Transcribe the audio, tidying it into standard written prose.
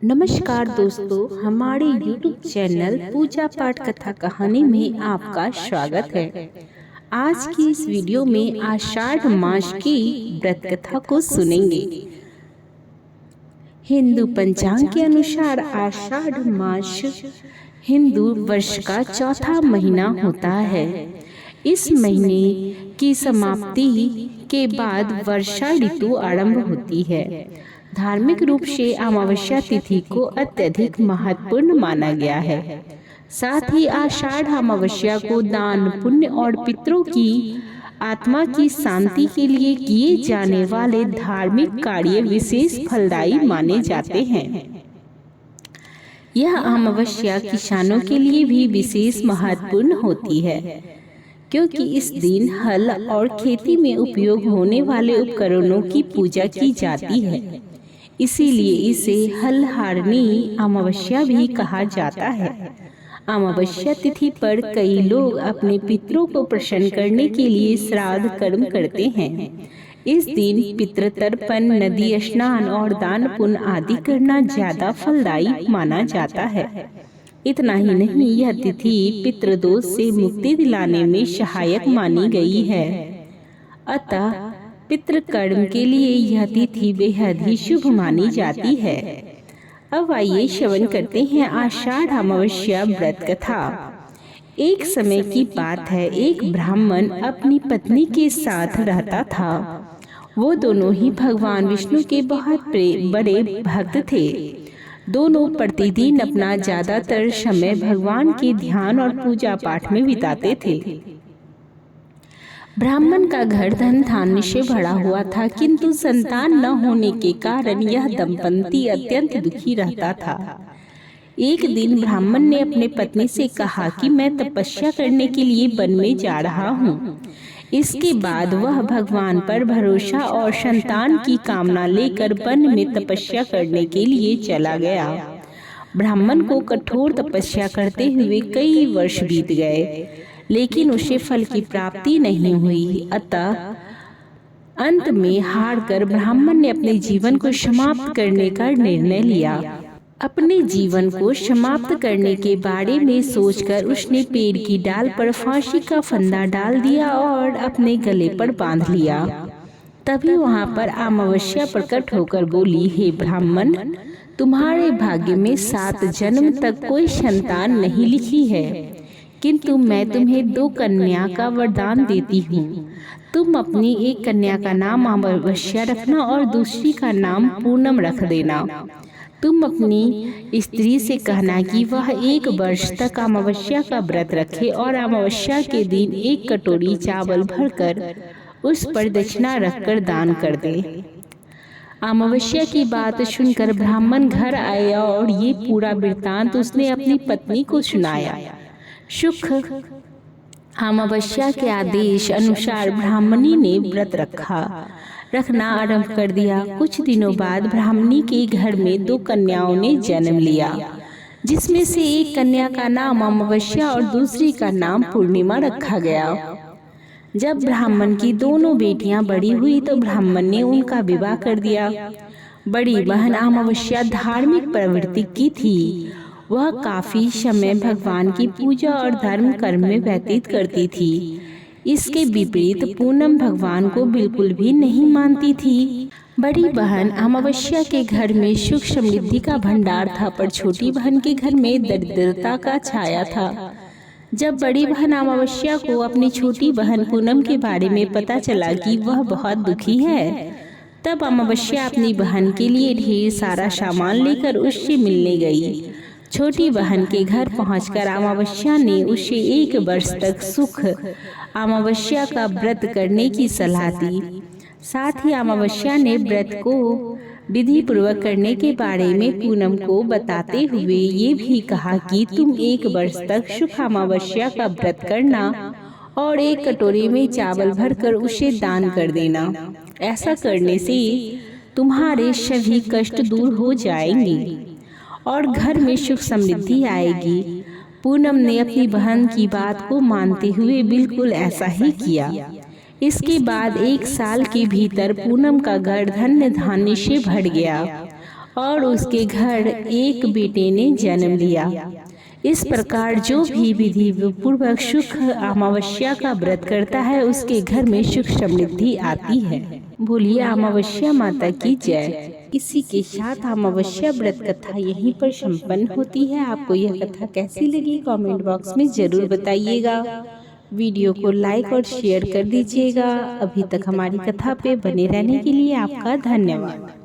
नमस्कार दोस्तों, हमारे YouTube चैनल पूजा पाठ कथा कहानी में आपका स्वागत है। आज की इस वीडियो में आषाढ़ मास की व्रत कथा को सुनेंगे। हिंदू पंचांग के अनुसार आषाढ़ मास हिंदू वर्ष का चौथा महीना होता है। इस महीने की समाप्ति के बाद वर्षा ऋतु आरंभ होती है। धार्मिक रूप से अमावस्या तिथि को अत्यधिक महत्वपूर्ण माना गया है। साथ ही आषाढ़ अमावस्या को दान, पुण्य और पितरों की आत्मा की शांति के लिए किए जाने वाले धार्मिक कार्य विशेष फलदायी माने जाते हैं। यह अमावस्या किसानों के लिए भी विशेष महत्वपूर्ण होती है, क्योंकि इस दिन हल और खेती में उपयोग होने वाले उपकरणों की पूजा की जाती है। इसीलिए इसे हलहारनी अमावस्या भी कहा जाता है। अमावस्या तिथि पर कई लोग अपने पितरों को प्रसन्न करने के लिए श्राद्ध कर्म करते हैं। इस दिन पितृ तर्पण, नदी स्नान और दान पुण्य आदि करना ज्यादा फलदायी माना जाता है। इतना ही नहीं, यह तिथि पितृदोष से मुक्ति दिलाने में सहायक मानी गई है। अतः पितृकर्म के लिए यह तिथि बेहद ही शुभ मानी जाती है। अब आइए श्रवण करते हैं आषाढ़ अमावस्या व्रत कथा। एक समय की बात है, एक ब्राह्मण अपनी पत्नी के साथ रहता था। वो दोनों ही भगवान विष्णु के बहुत बड़े भक्त थे। दोनों प्रतिदिन अपना ज्यादातर समय भगवान के ध्यान और पूजा पाठ में बिताते थे। ब्राह्मण का घर धन धान्य से भरा हुआ था, किंतु संतान न होने के कारण यह दंपति अत्यंत दुखी रहता था। एक दिन ब्राह्मण ने अपने पत्नी से कहा कि मैं तपस्या करने के लिए वन में जा रहा हूँ। इसके बाद वह भगवान पर भरोसा और संतान की कामना लेकर वन में तपस्या करने के लिए चला गया। ब्राह्मण को कठोर तपस्या करते हुए कई वर्ष बीत गए, लेकिन उसे फल की प्राप्ति नहीं हुई। अतः अंत में हार कर ब्राह्मण ने अपने जीवन को समाप्त करने का निर्णय लिया। अपने जीवन को समाप्त करने के बारे में सोचकर उसने पेड़ की डाल पर फांसी का फंदा डाल दिया और अपने गले पर बांध लिया। तभी वहां पर अमावस्या प्रकट होकर बोली, हे ब्राह्मण, तुम्हारे भाग्य में 7 जन्म तक कोई संतान नहीं लिखी है, किंतु मैं तुम्हें 2 कन्या का वरदान देती हूँ। तुम अपनी एक कन्या का नाम अमावस्या रखना और दूसरी का नाम पूनम रख देना। तुम अपनी स्त्री से कहना कि वह 1 वर्ष तक अमावस्या का व्रत रखे और अमावस्या के दिन 1 कटोरी चावल भरकर उस पर दक्षिणा रखकर दान कर दे। अमावस्या की बात सुनकर ब्राह्मण घर आया और ये पूरा वृत्तांत उसने अपनी पत्नी को सुनाया। सुख अमावस्या के आदेश अनुसार ब्राह्मणी ने व्रत रखना आरंभ कर दिया। कुछ दिनों बाद ब्राह्मणी के घर में 2 कन्याओं ने जन्म लिया, जिसमें से एक कन्या का नाम अमावस्या और दूसरी का नाम पूर्णिमा रखा गया। जब ब्राह्मण की दोनों बेटियां बड़ी हुई तो ब्राह्मण ने उनका विवाह कर दिया। बड़ी बहन अमावस्या धार्मिक प्रवृत्ति की थी। वह काफी समय भगवान की पूजा और धर्म कर्म में व्यतीत करती थी। इसके विपरीत पूनम भगवान को बिल्कुल भी नहीं मानती थी। बड़ी बहन अमावस्या के घर में सुख समृद्धि का भंडार था, पर छोटी बहन के घर में दरिद्रता का छाया था। जब बड़ी बहन अमावस्या को अपनी छोटी बहन पूनम के बारे में पता चला कि वह बहुत दुखी है, तब अमावस्या अपनी बहन के लिए ढेर सारा सामान लेकर उससे मिलने गई। छोटी बहन के घर पहुंचकर अमावस्या ने उसे 1 वर्ष तक सुख अमावस्या का व्रत करने की सलाह दी। साथ ही अमावस्या ने व्रत को विधि पूर्वक करने के बारे में पूनम को बताते हुए ये भी कहा कि तुम 1 वर्ष तक सुख अमावस्या का व्रत करना और 1 कटोरी में चावल भरकर उसे दान कर देना। ऐसा करने से तुम्हारे सभी कष्ट दूर हो जाएंगे और घर में सुख समृद्धि आएगी। पूनम ने अपनी बहन की बात को मानते हुए बिल्कुल ऐसा ही किया। इसके बाद 1 साल के भीतर पूनम का घर धन्य धान्य से भर गया और उसके घर एक बेटे ने जन्म लिया। इस प्रकार जो भी विधि पूर्वक सुख अमावस्या का व्रत करता है उसके घर में सुख समृद्धि आती है। बोलिए अमावस्या माता की जय। इसी के साथ अमावस्या व्रत कथा यहीं पर संपन्न होती है। आपको यह कथा कैसी लगी कमेंट बॉक्स में जरूर बताइएगा। वीडियो को लाइक और शेयर कर दीजिएगा। अभी तक हमारी कथा पे बने रहने के लिए आपका धन्यवाद।